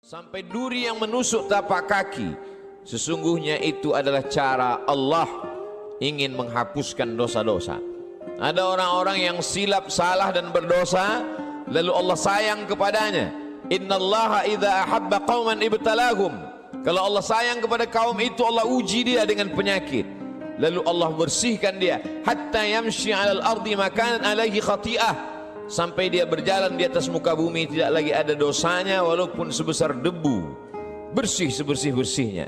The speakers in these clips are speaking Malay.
sampai duri yang menusuk tapak kaki, sesungguhnya itu adalah cara Allah ingin menghapuskan dosa-dosa. Ada orang-orang yang silap, salah dan berdosa, lalu Allah sayang kepadanya. Innallaha idza ahabba qauman ibtalahum. Kalau Allah sayang kepada kaum itu, Allah uji dia dengan penyakit, lalu Allah bersihkan dia hatta yamshi 'alal ardi makanan alaihi khati'ah, sampai dia berjalan di atas muka bumi tidak lagi ada dosanya walaupun sebesar debu, bersih sebersih-bersihnya.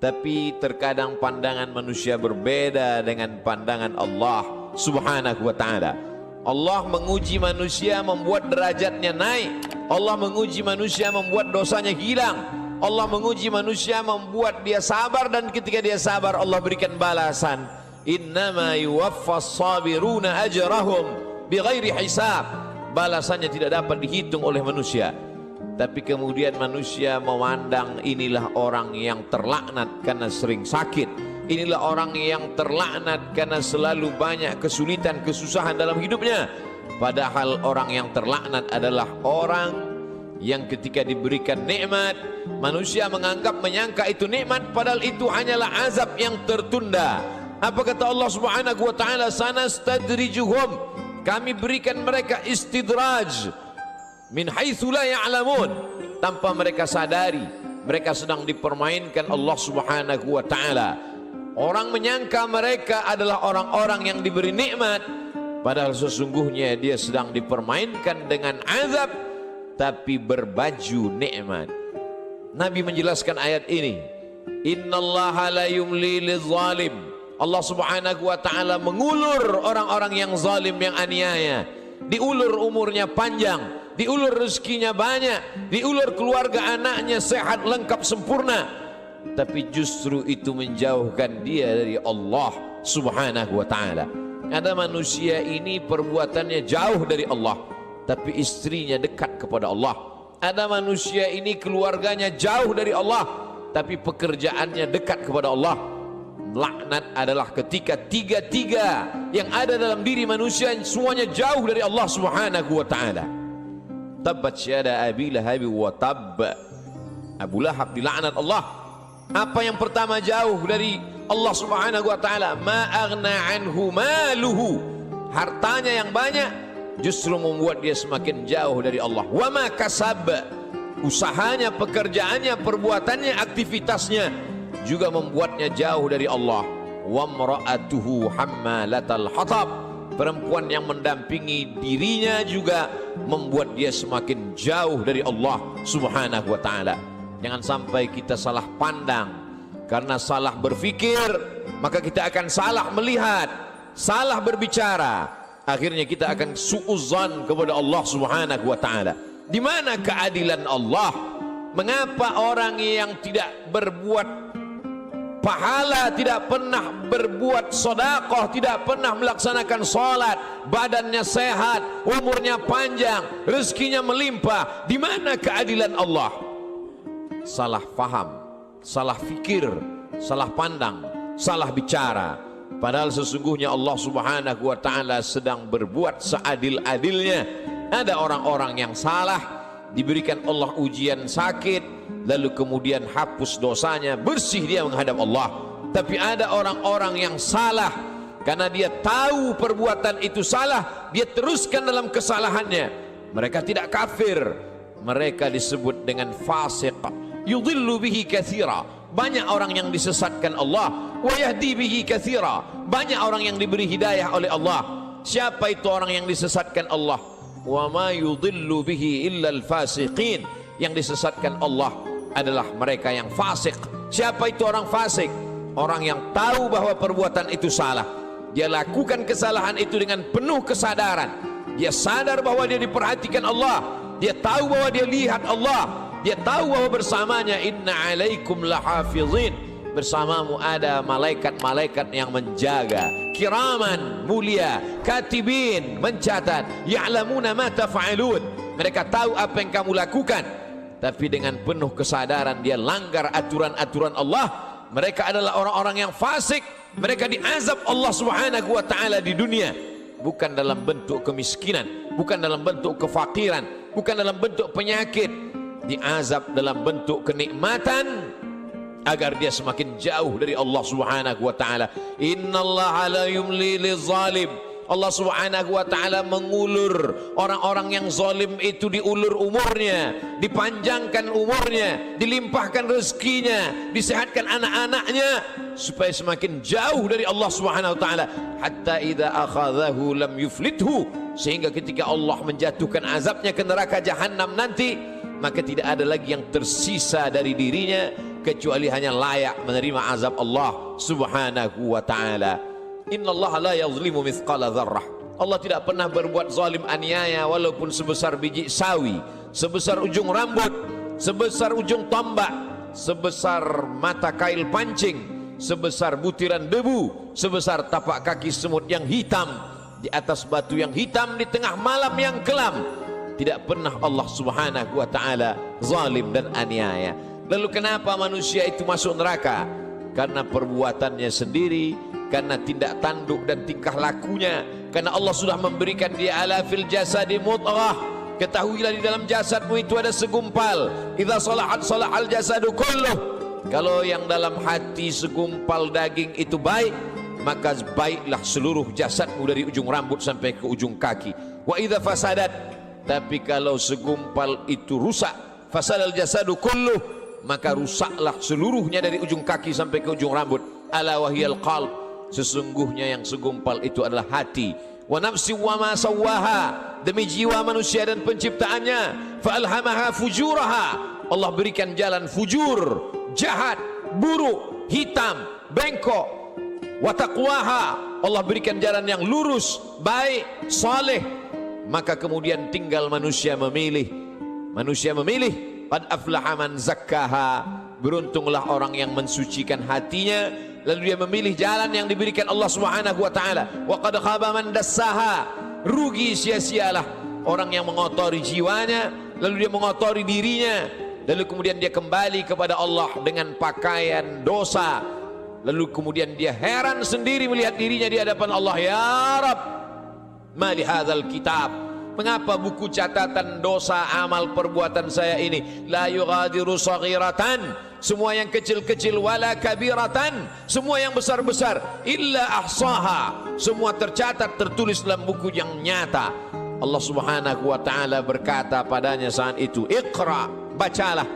Tapi terkadang pandangan manusia berbeda dengan pandangan Allah Subhanahu wa ta'ala. Allah menguji manusia membuat derajatnya naik. Allah menguji manusia membuat dosanya hilang. Allah menguji manusia membuat dia sabar, dan ketika dia sabar Allah berikan balasan. Innama yuwaffas sabiruna ajrahum bighairi hisab. Balasannya tidak dapat dihitung oleh manusia. Tapi kemudian manusia memandang inilah orang yang terlaknat karena sering sakit, inilah orang yang terlaknat karena selalu banyak kesulitan, kesusahan dalam hidupnya. Padahal orang yang terlaknat adalah orang yang ketika diberikan nikmat, manusia menyangka itu nikmat, padahal itu hanyalah azab yang tertunda. Apa kata Allah Subhanahu wa ta'ala? Sanastadrijuhum, kami berikan mereka istidraj min haitsu la ya'lamun, tanpa mereka sadari mereka sedang dipermainkan Allah Subhanahu wa ta'ala. Orang menyangka mereka adalah orang-orang yang diberi nikmat, padahal sesungguhnya dia sedang dipermainkan dengan azab tapi berbaju nikmat. Nabi menjelaskan ayat ini, innallaha la yumli lizalim. Allah Subhanahu wa ta'ala mengulur orang-orang yang zalim, yang aniaya. Diulur umurnya panjang, diulur rezekinya banyak, diulur keluarga anaknya sehat lengkap sempurna, tapi justru itu menjauhkan dia dari Allah Subhanahu wa ta'ala. Ada manusia ini perbuatannya jauh dari Allah, tapi istrinya dekat kepada Allah. Ada manusia ini keluarganya jauh dari Allah, tapi pekerjaannya dekat kepada Allah. Laknat adalah ketika tiga-tiga yang ada dalam diri manusia semuanya jauh dari Allah Subhanahu wa ta'ala. Tabbat syada Abi Lahab wa tab. Abu Lahab dilaknat Allah. Apa yang pertama jauh dari Allah Subhanahu wa ta'ala? Ma aghna anhu maluhu. Hartanya yang banyak justru membuat dia semakin jauh dari Allah. Wa ma kasab. Usahanya, pekerjaannya, perbuatannya, aktivitasnya juga membuatnya jauh dari Allah. Wa mra'atuhu hammalatal hatab. Perempuan yang mendampingi dirinya juga membuat dia semakin jauh dari Allah Subhanahu wa ta'ala. Jangan sampai kita salah pandang. Karena salah berfikir, maka kita akan salah melihat, salah berbicara. Akhirnya kita akan su'uzzan kepada Allah Subhanahu wa ta'ala. Di mana keadilan Allah? Mengapa orang yang tidak berbuat pahala, tidak pernah berbuat sedekah, tidak pernah melaksanakan salat, badannya sehat, umurnya panjang, rezekinya melimpah? Di mana keadilan Allah? Salah faham, salah fikir, salah pandang, salah bicara. Padahal sesungguhnya Allah Subhanahu wa ta'ala sedang berbuat seadil-adilnya. Ada orang-orang yang salah, diberikan Allah ujian sakit, lalu kemudian hapus dosanya, bersih dia menghadap Allah. Tapi ada orang-orang yang salah, karena dia tahu perbuatan itu salah, dia teruskan dalam kesalahannya. Mereka tidak kafir, mereka disebut dengan fasik. Yudhillu bihi katsira. Banyak orang yang disesatkan Allah. Wa yahdi bihi katsira. Banyak orang yang diberi hidayah oleh Allah. Siapa itu orang yang disesatkan Allah? Wa ma yudhillu bihi illa al-fasiqin. Yang disesatkan Allah adalah mereka yang fasik. Siapa itu orang fasik? Orang yang tahu bahwa perbuatan itu salah, dia lakukan kesalahan itu dengan penuh kesadaran. Dia sadar bahwa dia diperhatikan Allah, dia tahu bahwa dia lihat Allah, dia tahu bahwa bersamanya inna alaikum lahafizin, bersamamu ada malaikat-malaikat yang menjaga, kiraman, mulia, katibin, mencatat, ya'lamuna ma taf'alun. Mereka tahu apa yang kamu lakukan. Tapi dengan penuh kesadaran dia langgar aturan-aturan Allah. Mereka adalah orang-orang yang fasik. Mereka diazab Allah Subhanahu wa ta'ala di dunia, bukan dalam bentuk kemiskinan, bukan dalam bentuk kefakiran, bukan dalam bentuk penyakit, diazab dalam bentuk kenikmatan agar dia semakin jauh dari Allah Subhanahu wa taala. Innallaha la yumli lizalim. Allah Subhanahu wa taala mengulur orang-orang yang zalim itu, diulur umurnya, dipanjangkan umurnya, dilimpahkan rezekinya, disehatkan anak-anaknya supaya semakin jauh dari Allah Subhanahu wa taala. Hatta idza akhadhahu lam yuflithu, sehingga ketika Allah menjatuhkan azabnya ke neraka jahanam nanti, maka tidak ada lagi yang tersisa dari dirinya kecuali hanya layak menerima azab Allah Subhanahu wa taala. Innallaha la yazlimu mithqala dzarrah. Allah tidak pernah berbuat zalim aniaya walaupun sebesar biji sawi, sebesar ujung rambut, sebesar ujung tombak, sebesar mata kail pancing, sebesar butiran debu, sebesar tapak kaki semut yang hitam di atas batu yang hitam di tengah malam yang kelam. Tidak pernah Allah Subhanahu wa taala zalim dan aniaya. Lalu kenapa manusia itu masuk neraka? Karena perbuatannya sendiri, karena tindak tanduk dan tingkah lakunya. Karena Allah sudah memberikan dia ala fil jasadi mudghah. Ketahuilah di dalam jasadmu itu ada segumpal. Idza salahat salahal jasadu kulluh. Kalau yang dalam hati segumpal daging itu baik, maka baiklah seluruh jasadmu dari ujung rambut sampai ke ujung kaki. Wa idza fasadat, tapi kalau segumpal itu rusak, fasadal jasadu kulluh, maka rusaklah seluruhnya dari ujung kaki sampai ke ujung rambut. Ala wahyal qalb, sesungguhnya yang segumpal itu adalah hati. Wa nafsi wa ma sawwaha, demi jiwa manusia dan penciptaannya. Fa alhamaha fujuraha, Allah berikan jalan fujur, jahat, buruk, hitam, bengkok. Wa taqwaha, Allah berikan jalan yang lurus, baik, saleh. Maka kemudian tinggal manusia memilih. Manusia memilih. Qad aflaha man zakkaha, beruntunglah orang yang mensucikan hatinya, lalu dia memilih jalan yang diberikan Allah Subhanahu wa taala. Wa qad khaba man dassaha, rugi sia-sialah orang yang mengotori jiwanya, lalu dia mengotori dirinya, lalu kemudian dia kembali kepada Allah dengan pakaian dosa, lalu kemudian dia heran sendiri melihat dirinya di hadapan Allah. Ya Rabb, ma li hadzal kitab, mengapa buku catatan dosa amal perbuatan saya ini la yughadiru saghiratan, semua yang kecil-kecil, wala kabiratan, semua yang besar-besar, illa ahsaha, semua tercatat tertulis dalam buku yang nyata. Allah Subhanahu wa taala berkata padanya saat itu, Iqra, bacalah.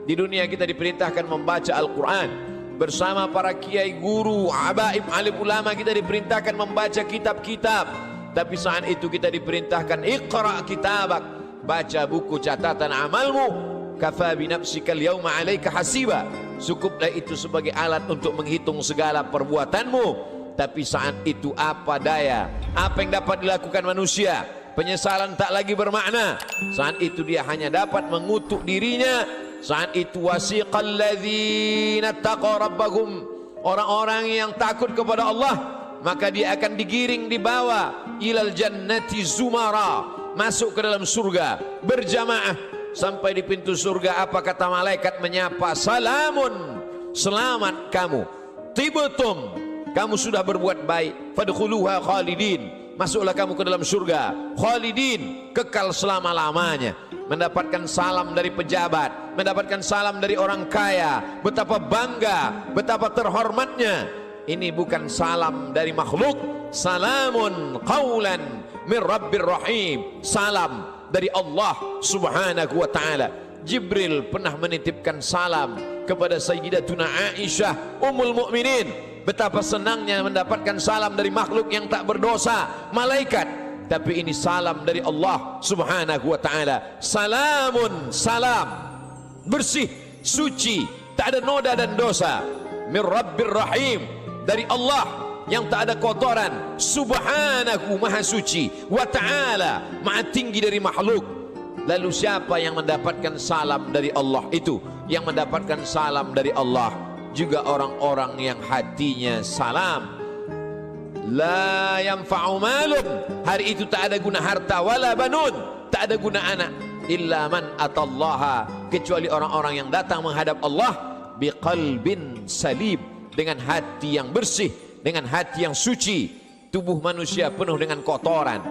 Di dunia kita diperintahkan membaca Al-Quran bersama para kiai, guru, abaib, alim ulama. Kita diperintahkan membaca kitab-kitab. Tapi saat itu kita diperintahkan Iqra kitabak, baca buku catatan amalmu. Kafa bi nafsika al-yawma 'alaika hasiba, cukuplah itu sebagai alat untuk menghitung segala perbuatanmu. Tapi saat itu apa daya, apa yang dapat dilakukan manusia? Penyesalan tak lagi bermakna. Saat itu dia hanya dapat mengutuk dirinya. Saat itu wasiqal ladzina taqaw rabbahum, orang-orang yang takut kepada Allah, maka dia akan digiring, dibawa ilal jannati zumara, masuk ke dalam surga berjamaah. Sampai di pintu surga, apa kata malaikat menyapa? Salamun, selamat kamu, tibtum, kamu sudah berbuat baik, fadkhuluha khalidin, masuklah kamu ke dalam surga khalidin, kekal selama-lamanya. Mendapatkan salam dari pejabat, mendapatkan salam dari orang kaya, betapa bangga, betapa terhormatnya. Ini bukan salam dari makhluk. Salamun qawlan min Rabbir Rahim, salam dari Allah Subhanahu wa taala. Jibril pernah menitipkan salam kepada Sayyidatuna Aisyah Ummul Mukminin. Betapa senangnya mendapatkan salam dari makhluk yang tak berdosa, malaikat. Tapi ini salam dari Allah Subhanahu wa taala. Salamun, salam, bersih, suci, tak ada noda dan dosa. Min Rabbir Rahim, dari Allah yang tak ada kotoran, Subhanahu, maha suci, wa ta'ala, maha tinggi dari makhluk. Lalu siapa yang mendapatkan salam dari Allah itu? Yang mendapatkan salam dari Allah juga orang-orang yang hatinya salam. La yanfa'u malun, hari itu tak ada guna harta, wala banun, tak ada guna anak, illa man atallaha, kecuali orang-orang yang datang menghadap Allah biqalbin salim, dengan hati yang bersih, dengan hati yang suci. Tubuh manusia penuh dengan kotoran.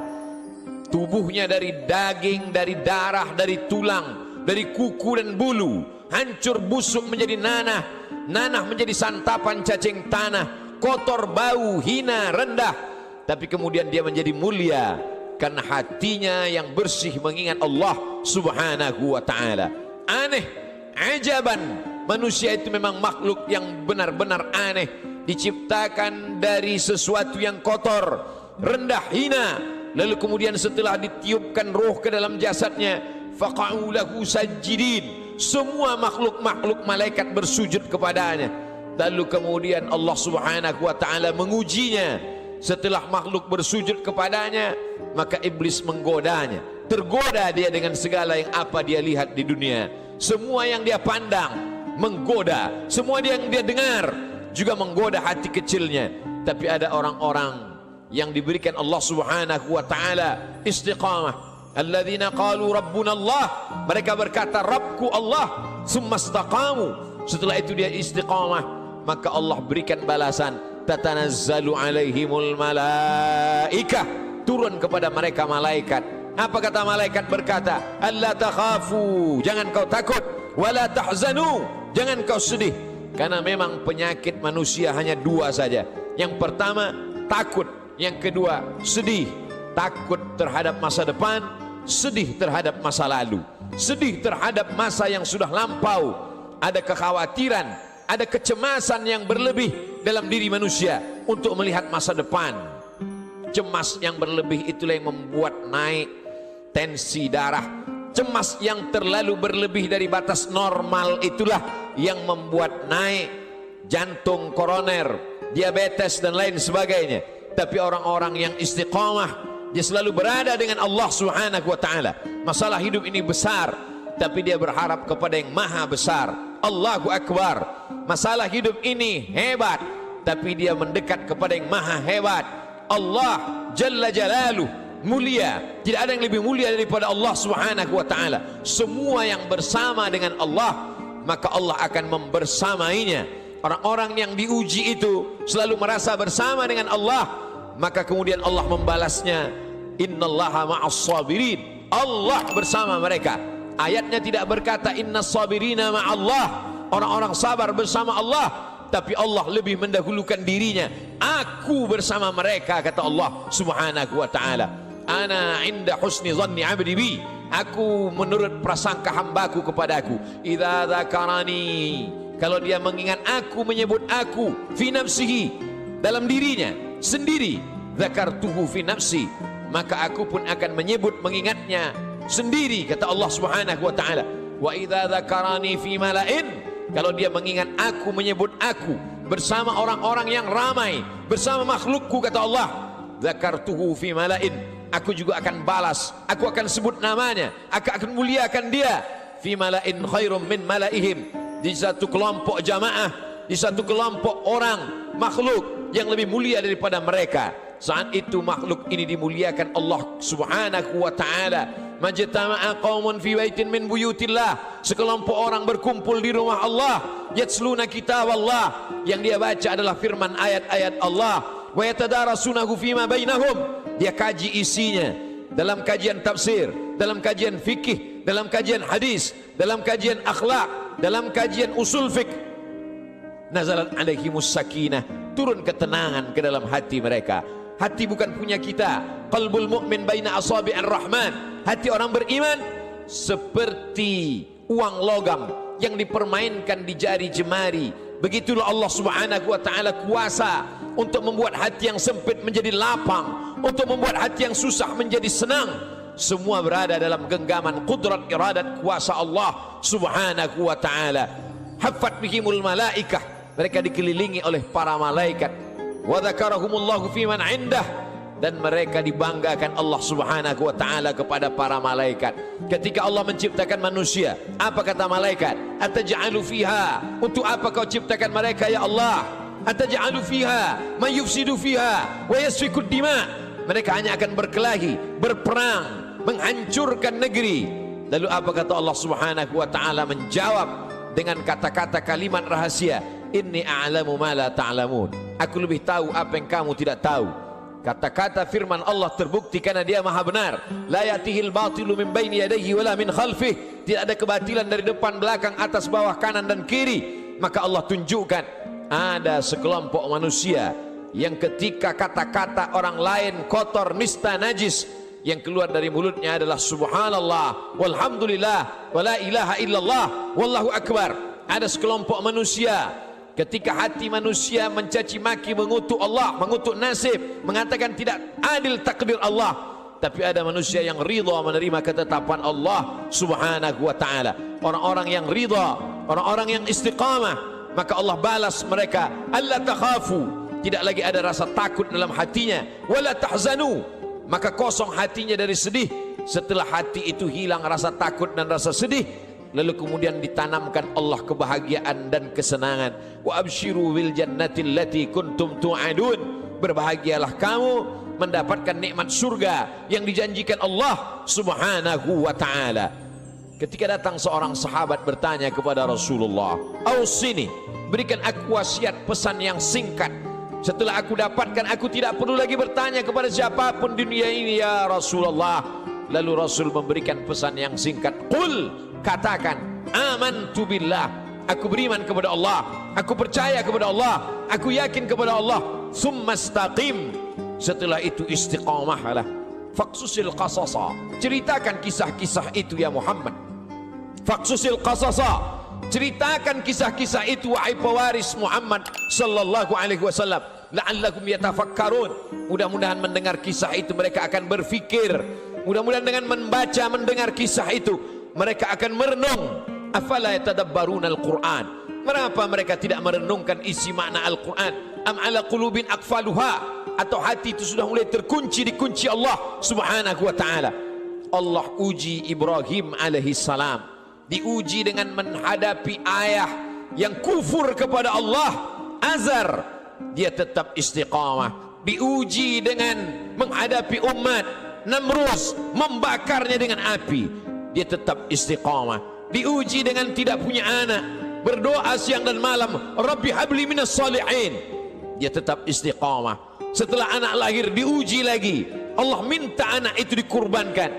Tubuhnya dari daging, dari darah, dari tulang, dari kuku dan bulu, hancur busuk menjadi nanah, nanah menjadi santapan cacing tanah, kotor, bau, hina, rendah. Tapi kemudian dia menjadi mulia karena hatinya yang bersih mengingat Allah subhanahu wa ta'ala. Aneh, ajaban, manusia itu memang makhluk yang benar-benar aneh, diciptakan dari sesuatu yang kotor, rendah, hina. Lalu kemudian setelah ditiupkan roh ke dalam jasadnya, faqa'u lahu sajidin, semua makhluk-makhluk malaikat bersujud kepadanya. Lalu kemudian Allah subhanahu wa ta'ala mengujinya. Setelah makhluk bersujud kepadanya, maka iblis menggodanya. Tergoda dia dengan segala yang apa dia lihat di dunia. Semua yang dia pandang menggoda, semua yang dia dengar juga menggoda hati kecilnya. Tapi ada orang-orang yang diberikan Allah subhanahu wa ta'ala istiqamah. Alladzina qalu rabbuna Allah, mereka berkata Rabbku Allah, summa istaqamu, setelah itu dia istiqamah, maka Allah berikan balasan, tatanazzalu alaihimul malaikah, turun kepada mereka malaikat. Apa kata malaikat? Berkata, alla takhafu, jangan kau takut, wala tahzanu, jangan kau sedih. Karena memang penyakit manusia hanya dua saja. Yang pertama takut, yang kedua sedih. Takut terhadap masa depan, sedih terhadap masa lalu, sedih terhadap masa yang sudah lampau. Ada kekhawatiran, ada kecemasan yang berlebih dalam diri manusia untuk melihat masa depan. Cemas yang berlebih itulah yang membuat naik tensi darah. Cemas yang terlalu berlebih dari batas normal itulah yang membuat naik jantung koroner, diabetes dan lain sebagainya. Tapi orang-orang yang istiqamah, dia selalu berada dengan Allah subhanahu wa ta'ala. Masalah hidup ini besar, tapi dia berharap kepada yang maha besar. Allahu Akbar. Masalah hidup ini hebat, tapi dia mendekat kepada yang maha hebat. Allah Jalla Jalaluh, mulia. Tidak ada yang lebih mulia daripada Allah subhanahu wa ta'ala. Semua yang bersama dengan Allah, maka Allah akan membersamainya. Orang-orang yang diuji itu selalu merasa bersama dengan Allah, maka kemudian Allah membalasnya, innallaha ma'as sabirin, Allah bersama mereka. Ayatnya tidak berkata innas sabirina ma'allah, orang-orang sabar bersama Allah, tapi Allah lebih mendahulukan dirinya. Aku bersama mereka, kata Allah subhanahu wa ta'ala. Ana inda husni zanni abdi bi, aku menurut prasangka hambaku kepadaku. Idza dzakarani, kalau dia mengingat aku, menyebut aku, fi nafsihi, dalam dirinya sendiri, dzakartuhu fi nafsi, maka aku pun akan menyebut, mengingatnya sendiri, kata Allah subhanahu wa ta'ala. Wa idza dzakarani fi mala'in, kalau dia mengingat aku, menyebut aku bersama orang-orang yang ramai, bersama makhlukku, kata Allah, dzakartuhu fi mala'in, aku juga akan balas, aku akan sebut namanya, aku akan muliakan dia. Fi mala'in khairum min mala'ihim, di satu kelompok jamaah, di satu kelompok orang makhluk yang lebih mulia daripada mereka. Saat itu makhluk ini dimuliakan Allah subhanahu wa ta'ala. Majtama'a qaumun fi baitin min buyutillah, sekelompok orang berkumpul di rumah Allah, yatsluna kitab Allah, yang dia baca adalah firman ayat-ayat Allah, wa yatadarasunahu fima bainahum, dia kaji isinya dalam kajian tafsir, dalam kajian fikih, dalam kajian hadis, dalam kajian akhlak, dalam kajian usul fiqh. Nazalat alaihimus sakinah, turun ketenangan ke dalam hati mereka. Hati bukan punya kita. Qalbul mu'min baina asabi'ir rahman, hati orang beriman seperti uang logam yang dipermainkan di jari jemari. Begitulah Allah subhanahu wa ta'ala kuasa untuk membuat hati yang sempit menjadi lapang, untuk membuat hati yang susah menjadi senang. Semua berada dalam genggaman qudrat iradat kuasa Allah subhanahu wa ta'ala. Haffat bihimul malaikah, mereka dikelilingi oleh para malaikat. Wa dzakarahumullahu fi man indah, dan mereka dibanggakan Allah subhanahu wa ta'ala kepada para malaikat. Ketika Allah menciptakan manusia, apa kata malaikat? Ataj'alu fiha, untuk apa kau ciptakan mereka ya Allah? Ataj'alu fiha man yufsidu fiha wa yasfiku dima, mereka hanya akan berkelahi, berperang, menghancurkan negeri. Lalu apa kata Allah subhanahu wa ta'ala? Menjawab dengan kata-kata kalimat rahasia, inni a'lamu ma la ta'lamun, aku lebih tahu apa yang kamu tidak tahu. Kata-kata firman Allah terbukti karena dia maha benar. La yatihil batilu min baini yadayhi wala min khalfih, tidak ada kebatilan dari depan, belakang, atas, bawah, kanan dan kiri. Maka Allah tunjukkan ada sekelompok manusia yang ketika kata-kata orang lain kotor, nista, najis, yang keluar dari mulutnya adalah subhanallah, walhamdulillah, wala ilaha illallah, wallahu akbar. Ada sekelompok manusia ketika hati manusia mencaci maki, mengutuk Allah, mengutuk nasib, mengatakan tidak adil takdir Allah, tapi ada manusia yang ridha menerima ketetapan Allah subhanahu wa ta'ala. Orang-orang yang ridha, orang-orang yang istiqamah, maka Allah balas mereka, alla takhafu, tidak lagi ada rasa takut dalam hatinya, wala tahzanu, maka kosong hatinya dari sedih. Setelah hati itu hilang rasa takut dan rasa sedih, lalu kemudian ditanamkan Allah kebahagiaan dan kesenangan. Wa abshiru bil jannati allati kuntum tu'adun, berbahagialah kamu mendapatkan nikmat surga yang dijanjikan Allah subhanahu wa ta'ala. Ketika datang seorang sahabat bertanya kepada Rasulullah, "Ausini, berikan aku wasiat pesan yang singkat. Setelah aku dapatkan, aku tidak perlu lagi bertanya kepada siapapun di dunia ini ya Rasulullah." Lalu Rasul memberikan pesan yang singkat. Qul, katakan, amantu billah, aku beriman kepada Allah, aku percaya kepada Allah, aku yakin kepada Allah. Tsumma istaqim, setelah itu istiqamahlah. Faqsusil qasasa, ceritakan kisah-kisah itu ya Muhammad. Faqsusil qasasa, ceritakan kisah-kisah itu wahai pewaris Muhammad sallallahu alaihi wasallam, la'allakum yatafakkarun. Mudah-mudahan mendengar kisah itu mereka akan berfikir. Mudah-mudahan dengan membaca, mendengar kisah itu mereka akan merenung. Afala yatadabbaruna al-Qur'an, mengapa mereka tidak merenungkan isi makna Al-Qur'an? Am ala qulubin aqfaluha, atau hati itu sudah mulai terkunci dikunci Allah subhanahu wa ta'ala. Allah uji Ibrahim alaihi salam, diuji dengan menghadapi ayah yang kufur kepada Allah, Azar, dia tetap istiqamah. Diuji dengan menghadapi umat Namrus, membakarnya dengan api, dia tetap istiqamah. Diuji dengan tidak punya anak, berdoa siang dan malam, Rabbi habli minas salihin, dia tetap istiqamah. Setelah anak lahir diuji lagi, Allah minta anak itu dikurbankan,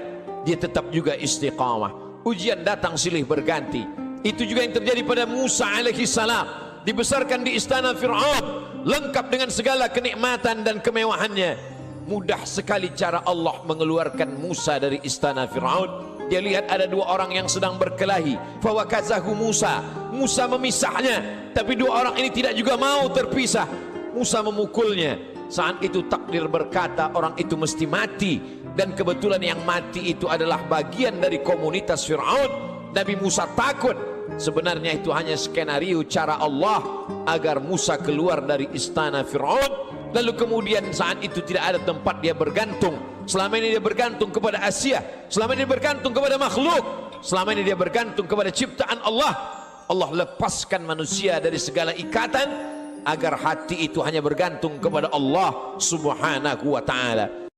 dia tetap juga istiqamah. Ujian datang silih berganti. Itu juga yang terjadi pada Musa alaihi salam, dibesarkan di istana Fir'aun, lengkap dengan segala kenikmatan dan kemewahannya. Mudah sekali cara Allah mengeluarkan Musa dari istana Fir'aun. Dia lihat ada dua orang yang sedang berkelahi, fawakazahu Musa, Musa memisahnya, tapi dua orang ini tidak juga mau terpisah. Musa memukulnya. Saat itu takdir berkata orang itu mesti mati, dan kebetulan yang mati itu adalah bagian dari komunitas Fir'aun. Nabi Musa takut. Sebenarnya itu hanya skenario cara Allah agar Musa keluar dari istana Fir'aun. Lalu kemudian saat itu tidak ada tempat dia bergantung. Selama ini dia bergantung kepada Asia, selama ini dia bergantung kepada makhluk, selama ini dia bergantung kepada ciptaan Allah. Allah lepaskan manusia dari segala ikatan agar hati itu hanya bergantung kepada Allah subhanahu wa ta'ala.